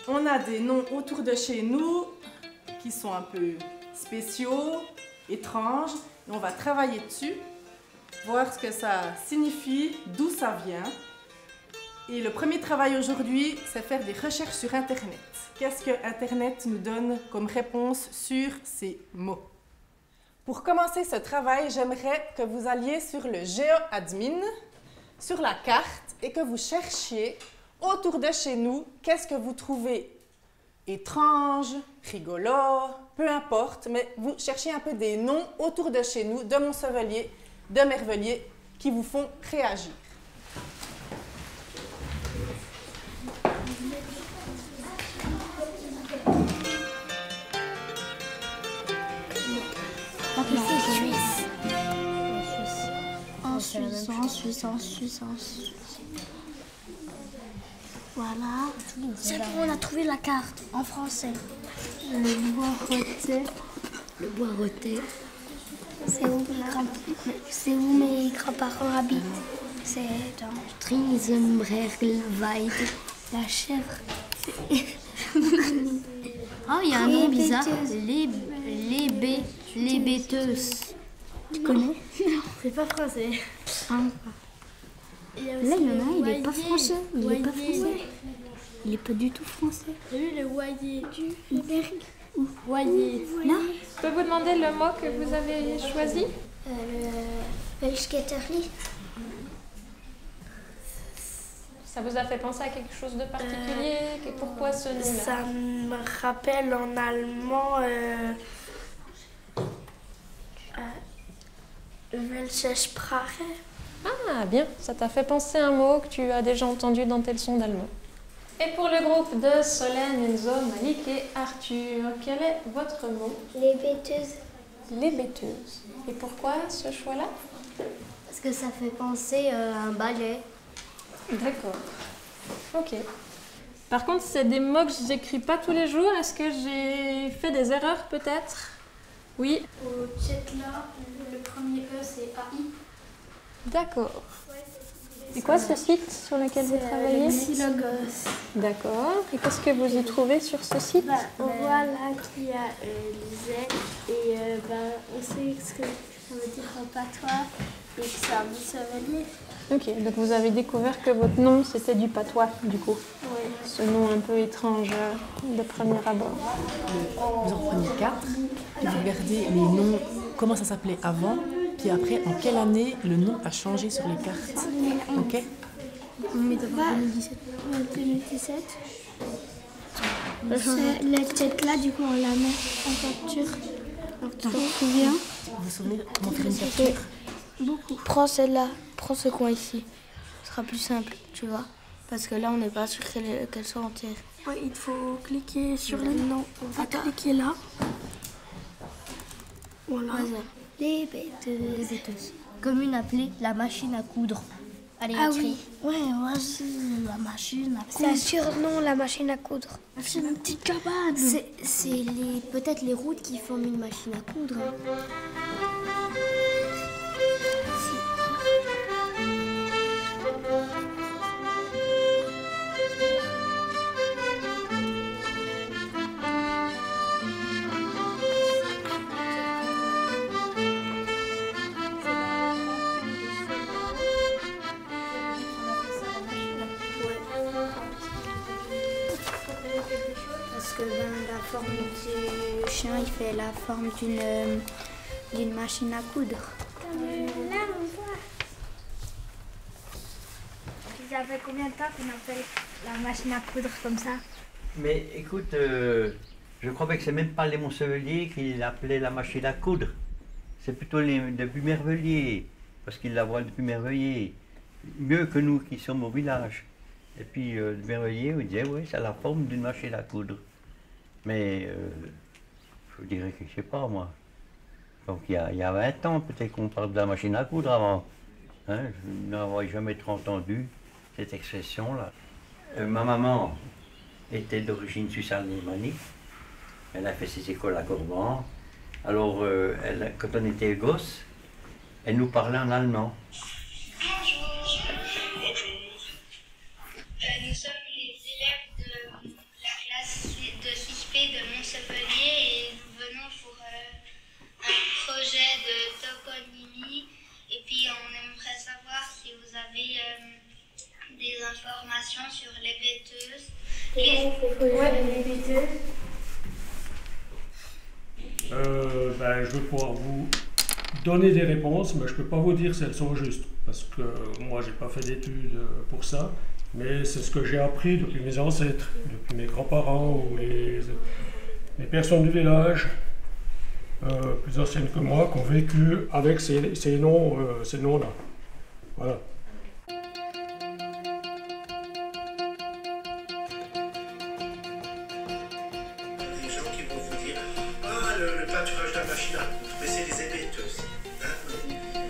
On a des noms autour de chez nous qui sont un peu spéciaux, étranges. Et on va travailler dessus, voir ce que ça signifie, d'où ça vient. Et le premier travail aujourd'hui, c'est faire des recherches sur Internet. Qu'est-ce que Internet nous donne comme réponse sur ces mots? Pour commencer ce travail, j'aimerais que vous alliez sur le GeoAdmin, sur la carte, et que vous cherchiez autour de chez nous, qu'est-ce que vous trouvez étrange, rigolo, peu importe, mais vous cherchez un peu des noms autour de chez nous, de Montsevelier, de Merveillers, qui vous font réagir. En Suisse. Voilà. C'est bon, on a trouvé la carte en français. Le bois roté. C'est où mes grands-parents habitent. C'est dans Triesenbrergelweide. La chèvre. Oh, il y a un nom bizarre. Les bêteuses. Tu connais? Non, c'est pas français. Là, il y en a un, il n'est pas français. Il n'est pas du tout français. T'as vu le voyer du Berg? Voyer. Là? Je peux vous demander le mot que vous avez choisi? Le Welschketterli. Ça vous a fait penser à quelque chose de particulier? Pourquoi ce nom-là? Ça me rappelle en allemand Welche Sprache. Ah, bien. Ça t'a fait penser à un mot que tu as déjà entendu dans tes leçons d'allemand. Et pour le groupe de Solène, Enzo, Malik et Arthur, quel est votre mot? Les bêteuses. Les bêteuses. Et pourquoi ce choix-là? Parce que ça fait penser à un ballet. D'accord. Ok. Par contre, c'est des mots que je n'écris pas tous les jours. Est-ce que j'ai fait des erreurs peut-être? Oui. Au Tchetla, le premier E c'est AI. D'accord. C'est quoi ce site sur lequel vous travaillez? Xylogos. D'accord. Et qu'est-ce que vous y trouvez sur ce site? On voit là qu'il y a l'ISEC et on sait ce que ça veut dire en patois et que c'est un Montsevelier. Ok, donc vous avez découvert que votre nom c'était du patois du coup. Oui. Ce nom un peu étrange de premier abord. Vous en prenez 4 et vous regardez les noms, comment ça s'appelait avant, puis après en quelle année le nom a changé sur les cartes. Ok? 2017. Le Tchetla, du coup, on la met en capture. Alors, tu te souviens? Vous vous souvenez comment faire une capture? Beaucoup. Prends celle-là, prends ce coin ici. Ce sera plus simple, tu vois. Parce que là, on n'est pas sûr qu'elle soit entière. Ouais, il faut cliquer sur le nom. On va cliquer là. Voilà. Les bêteuses. Commune appelée la machine à coudre. Allez, Ah écrit. oui. Ouais, vas-y, la machine à coudre. C'est un surnom, la machine à coudre. C'est une petite cabane. C'est peut-être les routes qui forment une machine à coudre. Parce que la forme du chien, il fait la forme d'une machine à coudre. Là, on voit. Ça fait combien de temps qu'on appelle la machine à coudre comme ça? Mais écoute, je crois que c'est même pas les Montseveliers qui l'appelaient la machine à coudre. C'est plutôt depuis Merveillers, parce qu'ils la voient depuis Merveillers. Mieux que nous qui sommes au village. Et puis Merveillers, on disait, oui, c'est la forme d'une machine à coudre. Mais je dirais que je sais pas moi. Donc il y a 20 ans peut-être qu'on parle de la machine à coudre avant. Hein, je n'avais jamais trop entendu cette expression-là. Ma maman était d'origine suisse-alémanique. Elle a fait ses écoles à Corban. Alors, quand on était gosse, elle nous parlait en allemand. Bonjour. Nous sommes les élèves de informations sur les bêteuses. Les bêteuses. Je vais pouvoir vous donner des réponses, mais je ne peux pas vous dire si elles sont justes, parce que moi, je n'ai pas fait d'études pour ça, mais c'est ce que j'ai appris depuis mes ancêtres, depuis mes grands-parents ou les personnes du village, plus anciennes que moi, qui ont vécu avec ces noms-là. Voilà. Le pâturage de la machine à coudre, mais c'est les hébéteuses.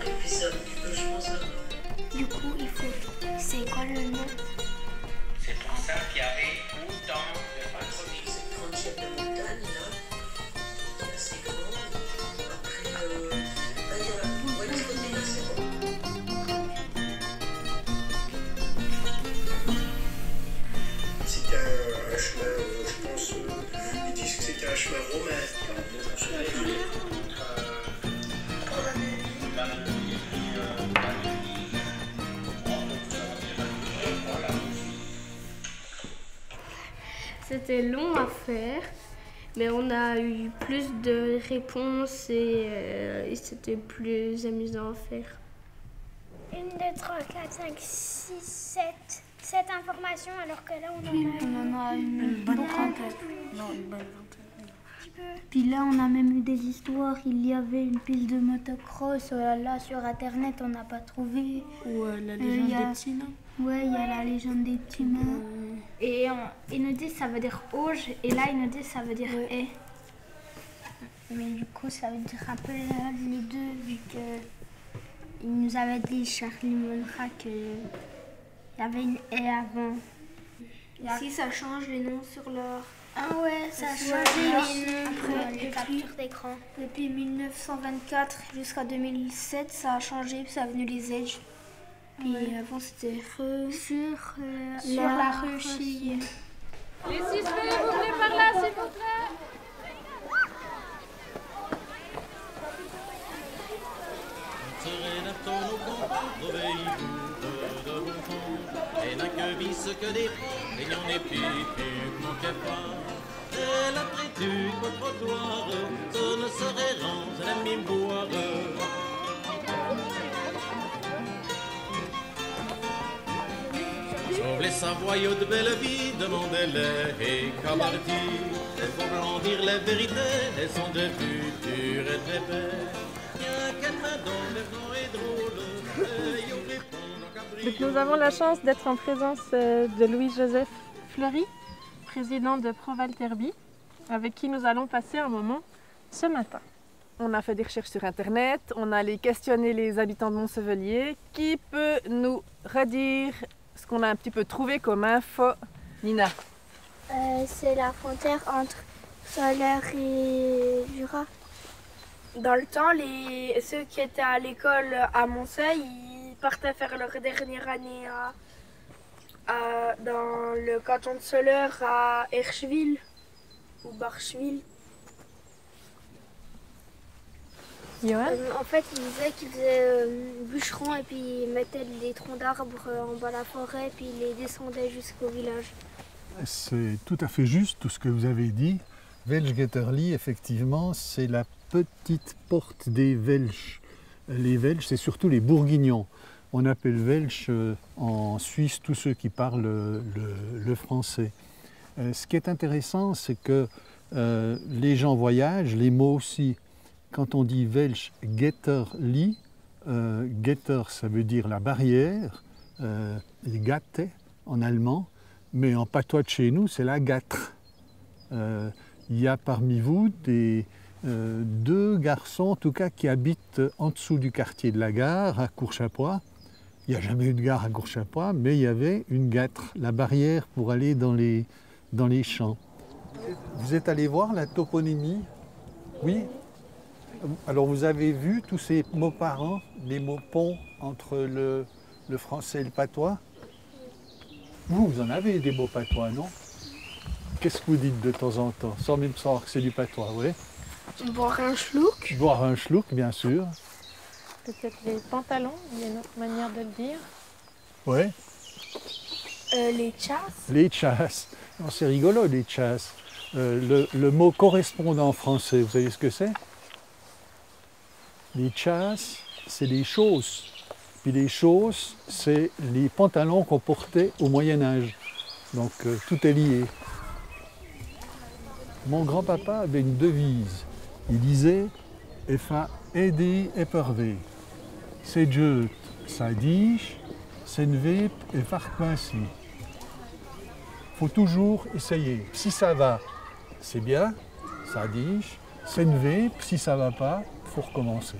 Et puis ça, je pense. Du coup, il faut. C'est quoi le nom? C'est pour ça qu'il y avait autant de patronymes. Cette grande chaîne de montagne là, qui est assez grande. Après, là, il y a la côté là, c'est bon. C'était un chemin, je pense, ils disent que c'était un chemin romain. C'était long à faire, mais on a eu plus de réponses et c'était plus amusant à faire. 1, 2, 3, 4, 5, 6, 7. 7 informations, alors que là, on en a une bonne trentaine. Non, une bonne vingtaine. Puis là, on a même eu des histoires. Il y avait une piste de motocross. Là, sur Internet, on n'a pas trouvé. Ou la légende des petits nains. Ouais, il y a la légende des petits nains. Et ils nous disent ça veut dire auge, et là, ils nous disent ça veut dire haie. Mais du coup, ça veut dire un peu les deux, vu que il nous avait dit, Charlie Monra, qu'il y avait une haie avant. Si ça change les noms sur leur... Ah ouais, ça a changé les captures d'écran. Depuis 1924 jusqu'à 2007, ça a changé, puis ça a venu les Edge. Puis avant, c'était sur la rue Chille. Les suspects, vous venez par là, s'il vous plaît. Et n'a que vice que des et n'y en est plus, manquait pas. Et l'après-tu qu'au trottoir, ce ne serait range, l'ami boire. Sauve les Savoyaux de belle vie, demandez-les et Camardi. Et pour blandir les vérités, elles sont de futures et très belles. Bien qu'elles me donnent les noms et drôles, et y répondent. Donc nous avons la chance d'être en présence de Louis-Joseph Fleury, président de Proval-Terby, avec qui nous allons passer un moment ce matin. On a fait des recherches sur Internet, on a allé questionner les habitants de Montsevelier. Qui peut nous redire ce qu'on a un petit peu trouvé comme info? Nina. C'est la frontière entre Solaire et Jura. Dans le temps, ceux qui étaient à l'école à Montseuil, ils partaient faire leur dernière année dans le canton de Soleure à Herscheville ou Barcheville. En fait, ils disaient qu'ils faisaient bûcheron et puis ils mettaient des troncs d'arbres en bas de la forêt puis ils les descendaient jusqu'au village. C'est tout à fait juste tout ce que vous avez dit. Welschgetterli, effectivement, c'est la petite porte des Welsh. Les Welsh, c'est surtout les Bourguignons. On appelle Welsh en Suisse tous ceux qui parlent le français. Ce qui est intéressant, c'est que les gens voyagent, les mots aussi. Quand on dit Welschgetterli, Getter, ça veut dire la barrière, Gatte en allemand, mais en patois de chez nous, c'est la gâtre. Il y a parmi vous deux garçons, en tout cas, qui habitent en dessous du quartier de la gare, à Courchapois. Il n'y a jamais eu de gare à Courchapois, mais il y avait une gâtre, la barrière pour aller dans les champs. Vous êtes allé voir la toponymie? Oui? Alors vous avez vu tous ces mots parents, les mots ponts entre le français et le patois? Vous en avez des mots patois, non? Qu'est-ce que vous dites de temps en temps, sans même savoir que c'est du patois, oui? Boire un schluck. Boire un schluck, bien sûr. Peut-être les pantalons, il y a une autre manière de le dire. Oui. Les chasses. Les chasses. Non, c'est rigolo, les chasses. Le mot correspondant en français, vous savez ce que c'est? Les chasses, c'est les chausses. Puis les chausses, c'est les pantalons qu'on portait au Moyen-Âge. Donc tout est lié. Mon grand-papa avait une devise. Il disait « Effa edi e pervé ». C'est Dieu, ça dit, c'est nevep et farquinci. Il faut toujours essayer. Si ça va, c'est bien, ça dit. C'est nevep, si ça va pas, il faut recommencer.